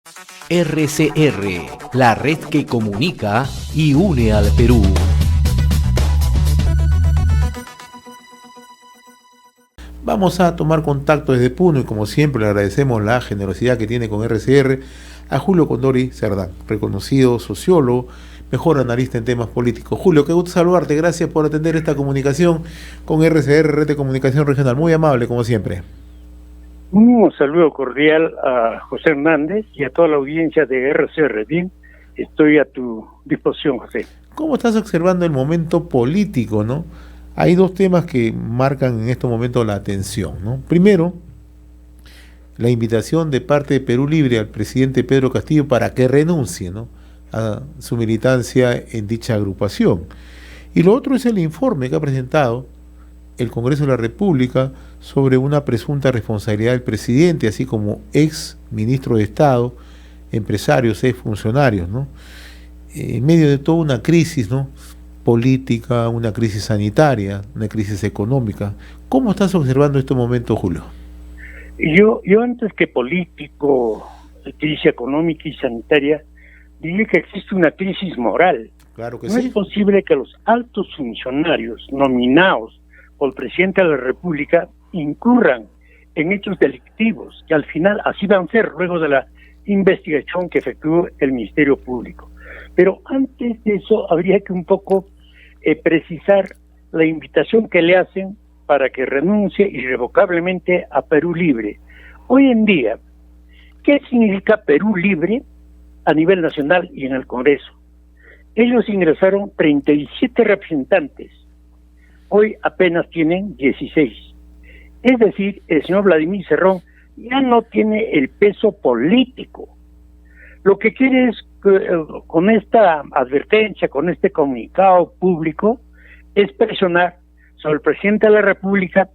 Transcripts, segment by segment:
RCR, la red que comunica y une al Perú. Vamos a tomar contacto desde Puno y como siempre le agradecemos la generosidad que tiene con RCR a Julio Condori Cerdán, reconocido sociólogo, mejor analista en temas políticos. Julio, qué gusto saludarte, gracias por atender esta comunicación con RCR, Red de Comunicación Regional, muy amable como siempre. Un saludo cordial a José Hernández y a toda la audiencia de RCR. Bien, estoy a tu disposición, José. ¿Cómo estás observando el momento político, no? Hay dos temas que marcan en estos momentos la atención, ¿no? Primero, la invitación de parte de Perú Libre al presidente Pedro Castillo para que renuncie, ¿no?, a su militancia en dicha agrupación. Y lo otro es el informe que ha presentado el Congreso de la República sobre una presunta responsabilidad del presidente, así como ex ministro de Estado, empresarios, ex funcionarios, ¿no? En medio de toda una crisis, ¿no?, política, una crisis sanitaria, una crisis económica. ¿Cómo estás observando este momento, Julio? Yo antes que político, crisis económica y sanitaria, diría que existe una crisis moral. Claro que no sí. Es posible que los altos funcionarios nominados por el presidente de la República incurran en hechos delictivos, que al final así van a ser luego de la investigación que efectuó el Ministerio Público. Pero antes de eso habría que un poco precisar la invitación que le hacen para que renuncie irrevocablemente a Perú Libre. Hoy en día, ¿qué significa Perú Libre a nivel nacional y en el Congreso? Ellos ingresaron 37 representantes, hoy apenas tienen 16. Es decir, el señor Vladimir Cerrón ya no tiene el peso político. Lo que quiere es, con esta advertencia, con este comunicado público, es presionar sobre el presidente de la República,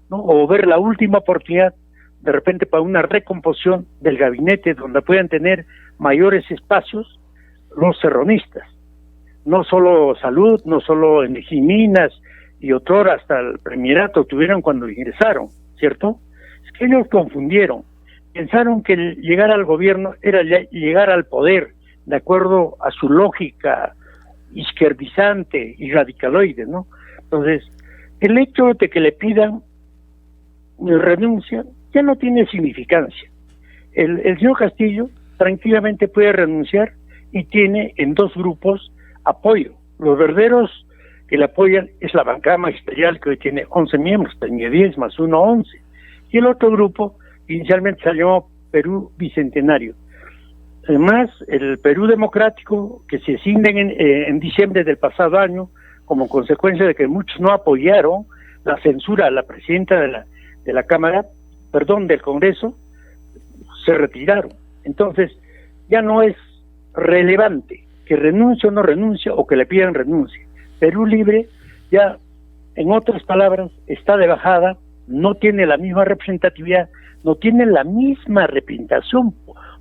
¿no?, o ver la última oportunidad de repente para una recomposición del gabinete donde puedan tener mayores espacios los cerronistas. No solo salud, no solo energía y minas, y otrora hasta el premierato tuvieron cuando ingresaron, ¿cierto? Es que ellos confundieron, pensaron que el llegar al gobierno era llegar al poder, de acuerdo a su lógica izquierdizante y radicaloide, ¿no? Entonces, el hecho de que le pidan renuncia ya no tiene significancia. El señor Castillo tranquilamente puede renunciar y tiene en dos grupos apoyo. Los verdaderos que le apoyan es la bancada magisterial, que hoy tiene 11 miembros, tenía 10 más 1, 11. Y el otro grupo, inicialmente se llamó Perú Bicentenario. Además, el Perú Democrático, que se cinden en diciembre del pasado año, como consecuencia de que muchos no apoyaron la censura a la presidenta de la Cámara, del Congreso, se retiraron. Entonces, ya no es relevante que renuncie o no renuncie, o que le pidan renuncia. Perú Libre ya, en otras palabras, está de bajada, no tiene la misma representatividad, no tiene la misma representación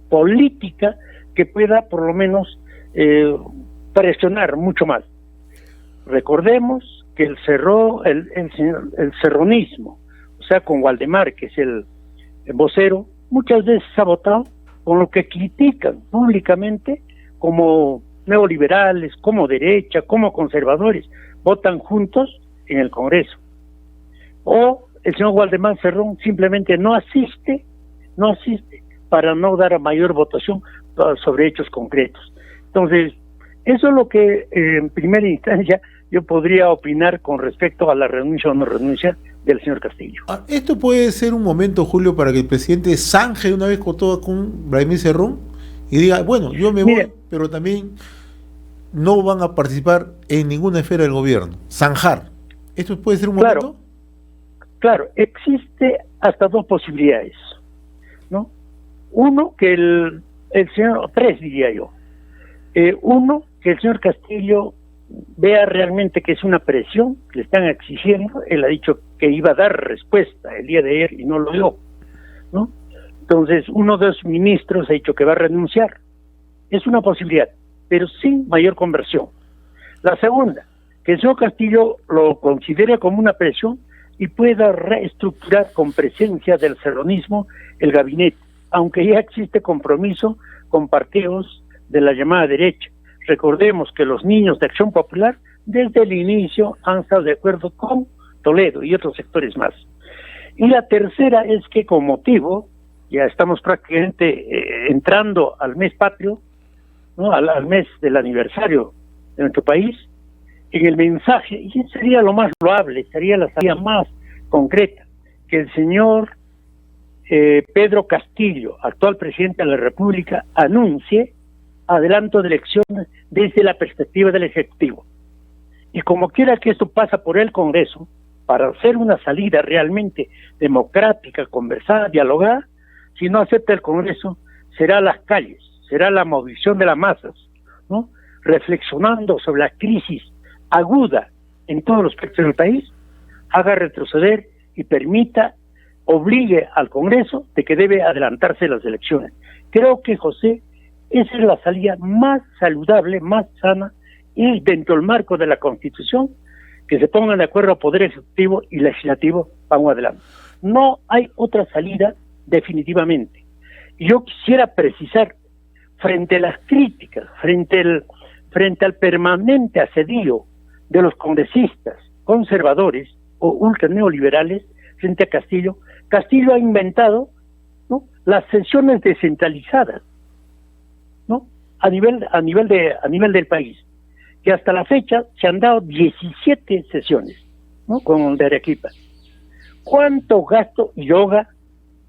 política que pueda por lo menos presionar mucho más. Recordemos que el cerronismo, o sea, con Waldemar, que es el vocero, muchas veces ha votado con lo que critican públicamente como neoliberales, como derecha, como conservadores, votan juntos en el Congreso. O el señor Waldemar Cerrón simplemente no asiste para no dar a mayor votación sobre hechos concretos. Entonces, eso es lo que en primera instancia yo podría opinar con respecto a la renuncia o no renuncia del señor Castillo. ¿Esto puede ser un momento, Julio, para que el presidente zanje una vez con todo con Vladimir Cerrón y diga, bueno, yo me voy, pero también no van a participar en ninguna esfera del gobierno? Zanjar. ¿Esto puede ser un momento? Claro, existe hasta dos posibilidades, ¿no? Uno, que el señor, tres diría yo. Uno, que el señor Castillo vea realmente que es una presión que le están exigiendo. Él ha dicho que iba a dar respuesta el día de ayer y no lo dio, ¿no? Entonces, uno de los ministros ha dicho que va a renunciar. Es una posibilidad, pero sin mayor conversión. La segunda, que el señor Castillo lo considere como una presión y pueda reestructurar con presencia del cerronismo el gabinete, aunque ya existe compromiso con partidos de la llamada derecha. Recordemos que los niños de Acción Popular desde el inicio han estado de acuerdo con Toledo y otros sectores más. Y la tercera es que con motivo, ya estamos prácticamente entrando al mes patrio, ¿no? al mes del aniversario de nuestro país, en el mensaje, y sería lo más loable, sería la salida más concreta, que el señor Pedro Castillo, actual presidente de la República, anuncie adelanto de elecciones desde la perspectiva del Ejecutivo. Y como quiera que esto pasa por el Congreso, para hacer una salida realmente democrática, conversada, dialogada, si no acepta el Congreso, será las calles, será la movilización de las masas, ¿no? Reflexionando sobre la crisis aguda en todos los aspectos del país, haga retroceder y permita, obligue al Congreso de que debe adelantarse las elecciones. Creo que, José, esa es la salida más saludable, más sana, y dentro del marco de la Constitución, que se pongan de acuerdo Poder Ejecutivo y Legislativo, vamos adelante. No hay otra salida definitivamente. Y yo quisiera precisar, frente a las críticas, frente al permanente asedio de los congresistas conservadores o ultraneoliberales frente a Castillo, Castillo ha inventado, ¿no?, las sesiones descentralizadas, ¿no?, a nivel del país, que hasta la fecha se han dado 17 sesiones, ¿no?, con el de Arequipa. ¿Cuánto gasto yoga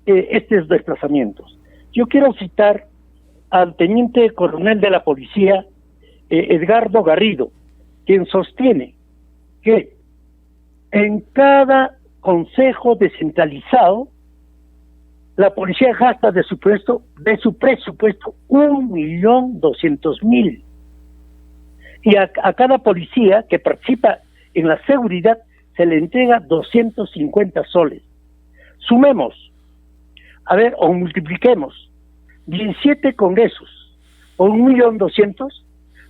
estos desplazamientos? Yo quiero citar al teniente coronel de la policía, Edgardo Garrido, quien sostiene que en cada consejo descentralizado la policía gasta de su presupuesto 1.200.000, y a cada policía que participa en la seguridad se le entrega 250 soles. Sumemos, a ver, o multipliquemos 17 congresos por 1.200.000,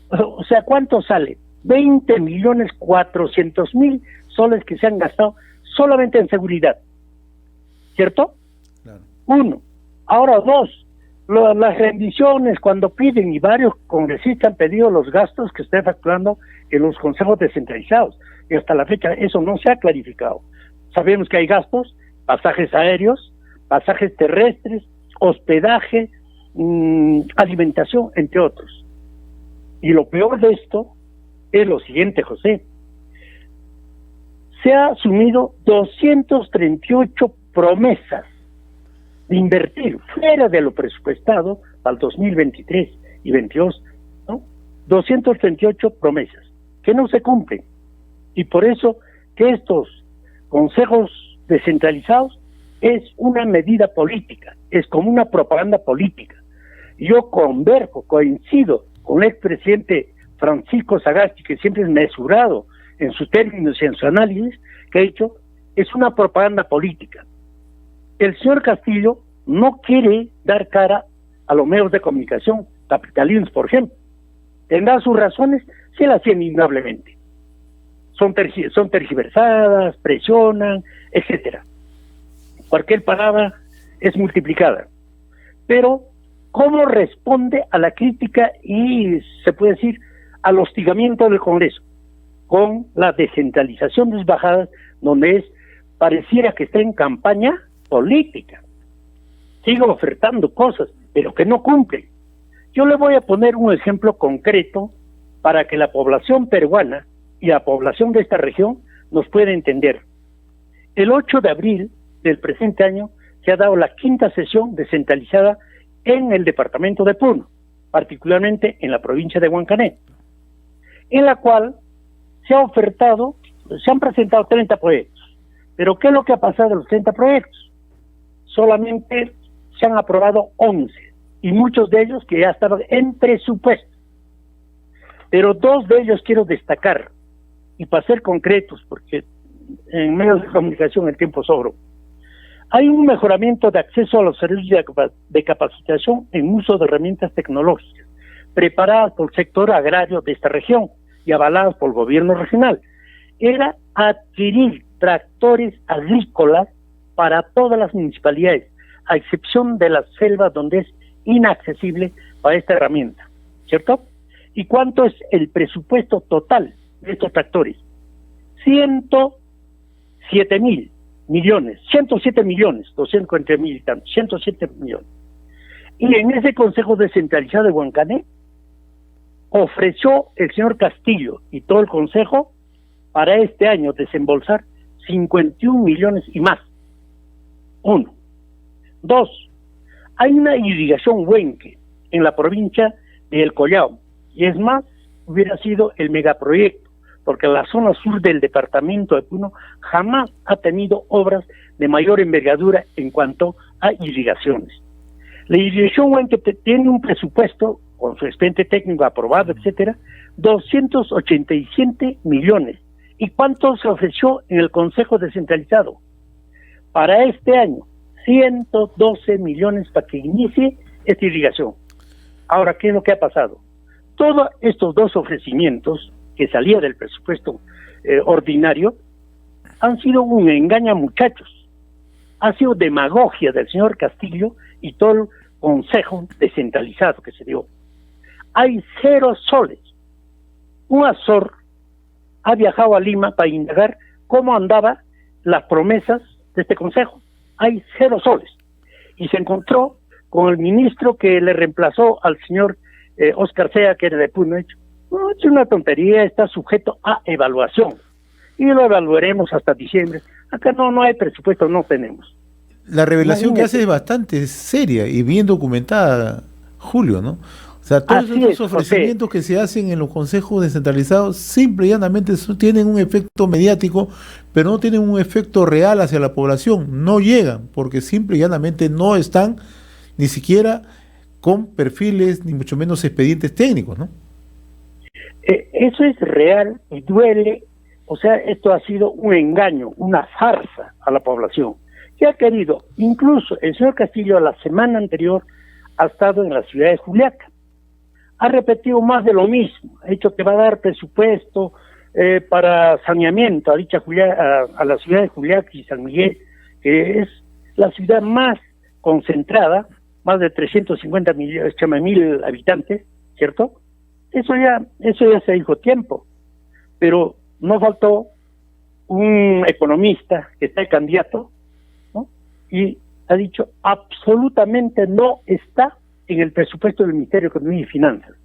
o sea, ¿cuánto sale? 20.400.000 soles que se han gastado solamente en seguridad, ¿cierto? Claro. Uno. Ahora, dos, las rendiciones cuando piden, y varios congresistas han pedido los gastos que estén facturando en los consejos descentralizados, y hasta la fecha eso no se ha clarificado. Sabemos que hay gastos, pasajes aéreos, pasajes terrestres, hospedaje, alimentación, entre otros. Y lo peor de esto es lo siguiente, José. Se ha asumido 238 promesas de invertir fuera de lo presupuestado para el 2023 y 22, ¿no? 238 promesas que no se cumplen. Y por eso que estos consejos descentralizados es una medida política, es como una propaganda política. Yo coincido con el expresidente Francisco Sagasti, que siempre es mesurado en sus términos y en su análisis, que ha dicho, es una propaganda política. El señor Castillo no quiere dar cara a los medios de comunicación capitalinos, por ejemplo. Tendrá sus razones, se las tiene indudablemente. Son tergiversadas, presionan, etcétera. Cualquier palabra es multiplicada. Pero, ¿cómo responde a la crítica y, se puede decir, al hostigamiento del Congreso? Con la descentralización de sus bajadas, donde pareciera que está en campaña política. Sigue ofertando cosas, pero que no cumplen. Yo le voy a poner un ejemplo concreto para que la población peruana y la población de esta región nos pueda entender. El 8 de abril del presente año se ha dado la 5ª sesión descentralizada en el departamento de Puno, particularmente en la provincia de Huancané, en la cual se han presentado 30 proyectos. Pero ¿qué es lo que ha pasado de los 30 proyectos? Solamente se han aprobado 11, y muchos de ellos que ya estaban en presupuesto. Pero 2 de ellos quiero destacar, y para ser concretos, porque en medios de comunicación el tiempo sobra. Hay un mejoramiento de acceso a los servicios de capacitación en uso de herramientas tecnológicas, preparadas por el sector agrario de esta región y avaladas por el gobierno regional. Era adquirir tractores agrícolas para todas las municipalidades, a excepción de las selvas donde es inaccesible para esta herramienta, ¿cierto? ¿Y cuánto es el presupuesto total de estos tractores? 107 mil millones, 107 millones, 240 mil y tantos, 107 millones. Y en ese Consejo Descentralizado de Huancané ofreció el señor Castillo y todo el Consejo para este año desembolsar 51 millones y más. 1. 2. Hay una irrigación Huenque en la provincia de El Collao, y es más, hubiera sido el megaproyecto, porque la zona sur del departamento de Puno jamás ha tenido obras de mayor envergadura en cuanto a irrigaciones. La irrigación Huenque tiene un presupuesto, con su expediente técnico aprobado, etcétera, 287 millones. ¿Y cuánto se ofreció en el Consejo Descentralizado? Para este año, 112 millones para que inicie esta irrigación. Ahora, ¿qué es lo que ha pasado? Todos estos dos ofrecimientos que salía del presupuesto ordinario han sido un engaño a muchachos. Ha sido demagogia del señor Castillo y todo el Consejo Descentralizado que se dio. Hay 0 soles. Un Azor ha viajado a Lima para indagar cómo andaban las promesas de este consejo. Hay 0 soles. Y se encontró con el ministro que le reemplazó al señor Oscar Sea, que era de Puno. No, es una tontería, está sujeto a evaluación. Y lo evaluaremos hasta diciembre. Acá no hay presupuesto, no tenemos. La revelación que hace es bastante seria y bien documentada, Julio, ¿no? O sea, todos esos ofrecimientos que se hacen en los consejos descentralizados simple y llanamente tienen un efecto mediático, pero no tienen un efecto real hacia la población. No llegan, porque simple y llanamente no están ni siquiera con perfiles, ni mucho menos expedientes técnicos, ¿no? Eso es real y duele. O sea, esto ha sido un engaño, una farsa a la población. Que ha querido, incluso el señor Castillo la semana anterior ha estado en la ciudad de Juliaca. Ha repetido más de lo mismo, ha dicho que va a dar presupuesto para saneamiento a la ciudad de Juliaca y San Miguel, que es la ciudad más concentrada, más de 350 mil habitantes, ¿cierto? Eso ya se dijo tiempo, pero no faltó un economista que está de candidato, ¿no? Y ha dicho absolutamente no está en el presupuesto del Ministerio de Economía y Finanzas.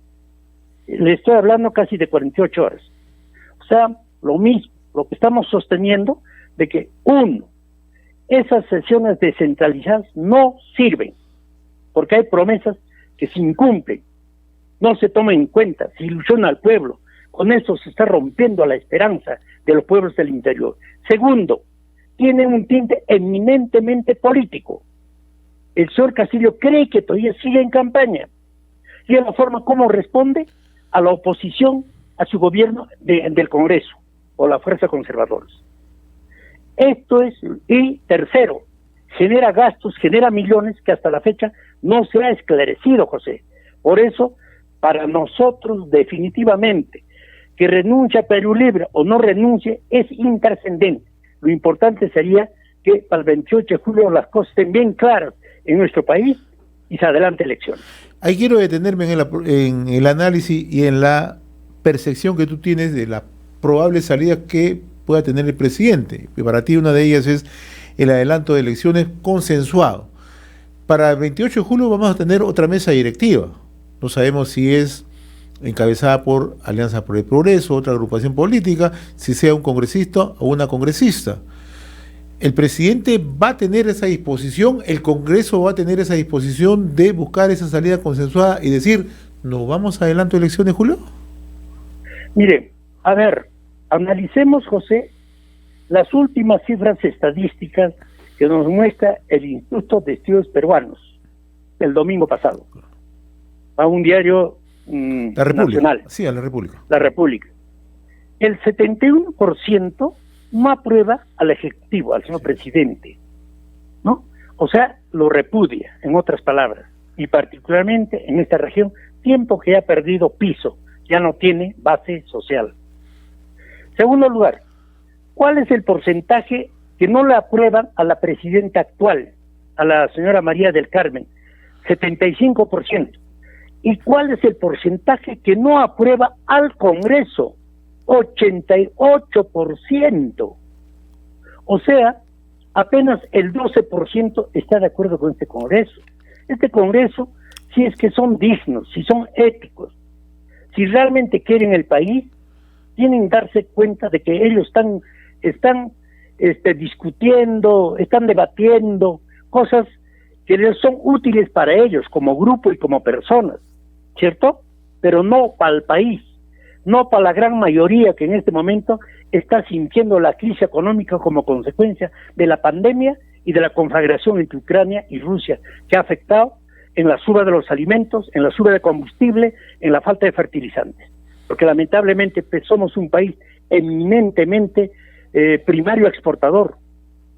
Le estoy hablando casi de 48 horas. O sea, lo mismo, lo que estamos sosteniendo de que, esas sesiones descentralizadas no sirven, porque hay promesas que se incumplen, no se toman en cuenta, se ilusiona al pueblo. Con eso se está rompiendo la esperanza de los pueblos del interior. Segundo, tiene un tinte eminentemente político. El señor Castillo cree que todavía sigue en campaña. Y es la forma como responde a la oposición a su gobierno del Congreso o la fuerza conservadora. Esto es, y tercero, genera gastos, genera millones que hasta la fecha no se ha esclarecido, José. Por eso, para nosotros definitivamente, que renuncie a Perú Libre o no renuncie es intrascendente. Lo importante sería que para el 28 de julio las cosas estén bien claras en nuestro país y se adelante elecciones. Ahí quiero detenerme en el análisis y en la percepción que tú tienes de la probable salida que pueda tener el presidente. Y para ti una de ellas es el adelanto de elecciones consensuado. Para el 28 de julio vamos a tener otra mesa directiva. No sabemos si es encabezada por Alianza por el Progreso, otra agrupación política, si sea un congresista o una congresista. ¿El presidente va a tener esa disposición, el Congreso va a tener esa disposición de buscar esa salida consensuada y decir, ¿nos vamos a adelanto de elecciones, Julio? Mire, a ver, analicemos, José, las últimas cifras estadísticas que nos muestra el Instituto de Estudios Peruanos el domingo pasado, a un diario la República, nacional. Sí, a la República. La República. El 71% no aprueba al Ejecutivo, al señor presidente, ¿no? O sea, lo repudia, en otras palabras, y particularmente en esta región, tiempo que ha perdido piso, ya no tiene base social. Segundo lugar, ¿cuál es el porcentaje que no le aprueban a la presidenta actual, a la señora María del Carmen, 75%. ¿Y cuál es el porcentaje que no aprueba al Congreso? 88%. O sea, apenas el 12% está de acuerdo con este Congreso. Este Congreso, si es que son dignos, si son éticos, si realmente quieren el país, tienen que darse cuenta de que ellos están discutiendo, están debatiendo cosas que les son útiles para ellos como grupo y como personas, ¿cierto? Pero no para el país, no para la gran mayoría que en este momento está sintiendo la crisis económica como consecuencia de la pandemia y de la conflagración entre Ucrania y Rusia, que ha afectado en la suba de los alimentos, en la suba de combustible, en la falta de fertilizantes. Porque lamentablemente pues, somos un país eminentemente primario exportador.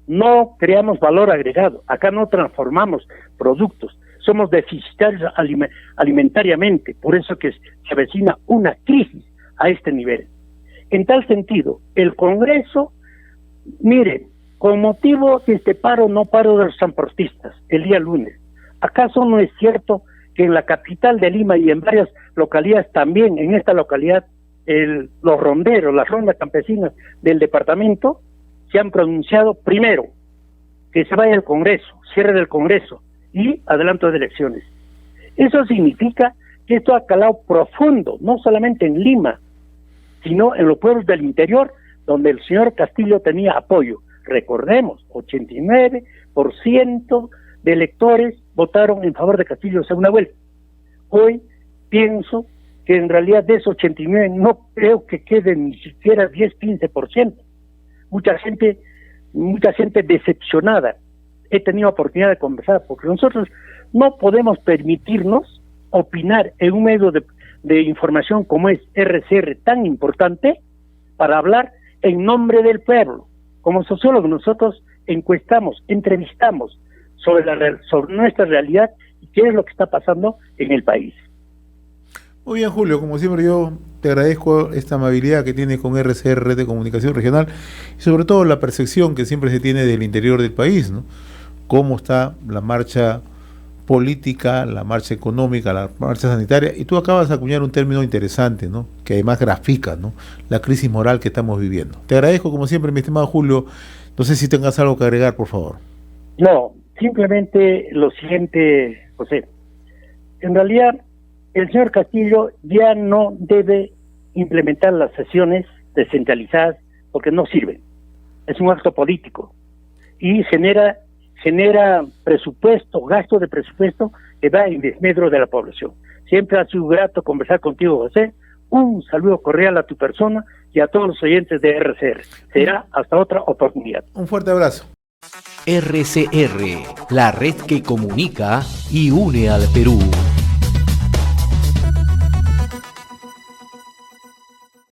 No creamos valor agregado, acá no transformamos productos, somos deficitarios alimentariamente, por eso que se avecina una crisis a este nivel. En tal sentido, el Congreso, mire, con motivo de este no paro de los transportistas, el día lunes, ¿acaso no es cierto que en la capital de Lima y en varias localidades también, en esta localidad, los ronderos, las rondas campesinas del departamento, se han pronunciado primero que se vaya al Congreso, cierre del Congreso y adelanto de elecciones? Eso significa que esto ha calado profundo, no solamente en Lima, sino en los pueblos del interior, donde el señor Castillo tenía apoyo. Recordemos, 89% de electores votaron en favor de Castillo en segunda vuelta. Hoy pienso que en realidad de esos 89 no creo que queden ni siquiera 10-15%. Mucha gente decepcionada. He tenido oportunidad de conversar, porque nosotros no podemos permitirnos opinar en un medio de información como es RCR, tan importante, para hablar en nombre del pueblo. Como sociólogos nosotros encuestamos, entrevistamos sobre nuestra realidad y qué es lo que está pasando en el país. Muy bien, Julio, como siempre yo te agradezco esta amabilidad que tiene con RCR, Red de Comunicación Regional, y sobre todo la percepción que siempre se tiene del interior del país, ¿no? Cómo está la marcha política, la marcha económica, la marcha sanitaria, y tú acabas de acuñar un término interesante, ¿no? Que además grafica, ¿no? La crisis moral que estamos viviendo. Te agradezco como siempre, mi estimado Julio. No sé si tengas algo que agregar, por favor. No, simplemente lo siguiente, José. En realidad, el señor Castillo ya no debe implementar las sesiones descentralizadas porque no sirven. Es un acto político y genera presupuesto, gasto de presupuesto que va en desmedro de la población. Siempre ha sido grato conversar contigo, José. Un saludo cordial a tu persona y a todos los oyentes de RCR. Será hasta otra oportunidad. Un fuerte abrazo. RCR, la red que comunica y une al Perú.